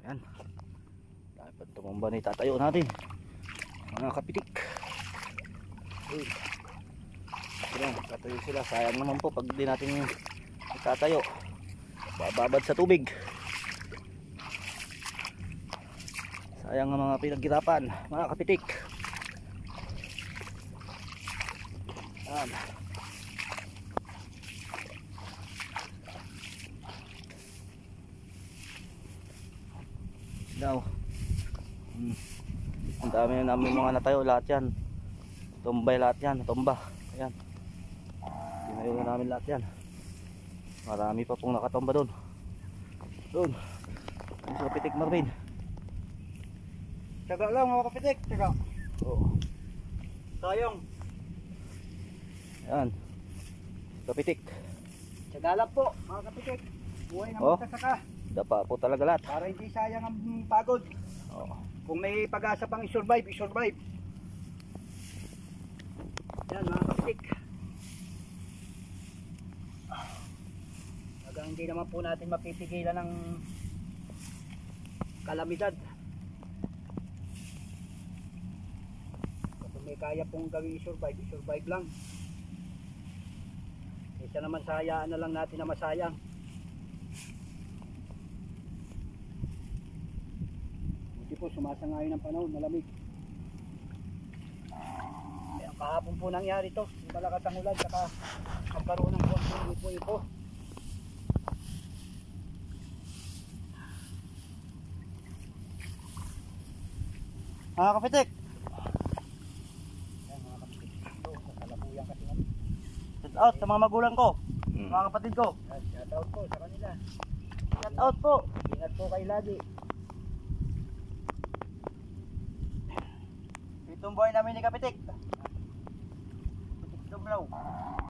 Ayan. Dapat tumumba na itatayo natin. Mga kapitik. Uy. Ayan, tatayo sila. Sayang naman po pag di natin itatayo. Bababad sa tubig. Sayang ang mga pinaghirapan, mga kapitik. Ayan. Daw. Ang dami na namin mga natayo, lahat yan. Tumbay lahat yan, tumba. Ayan. Tinayo na namin lahat yan. Marami pa pong nakatumba doon. Doon. Yung sa Kapitik Marvin. Tsaga lang mga kapitik, tsaga. Oo. Sayang. Ayan. Kapitik. Tsaga lang po mga kapitik. Buhay na Oh. magsasaka. Dapa po talaga lahat. Para hindi sayang ang pagod. Oo. Kung may pag-asa pang i-survive, i-survive. Yan mga kapitik. Hanggang hindi naman po natin mapipigilan ng kalamidad. Kung may kaya pong gawin i-survive, i-survive lang. Isa naman sa hayaan na lang natin na masayang. Buti po sumasangayon ng panahon, malamig. Kaya kahapon po nangyari to, yung malakas ang ulan, saka magkaroon ng konting ipo-ipo. Mga kapitik! Ayan mga kapitik, ito, sa salabuyan kasi natin. Shout out sa mga magulang ko, mga kapatid ko. Shout out po sa kanila. Shout out po. Ingat po kayo lagi. Itong buhay namin ni Kapitik. Kapitik Dumlaw.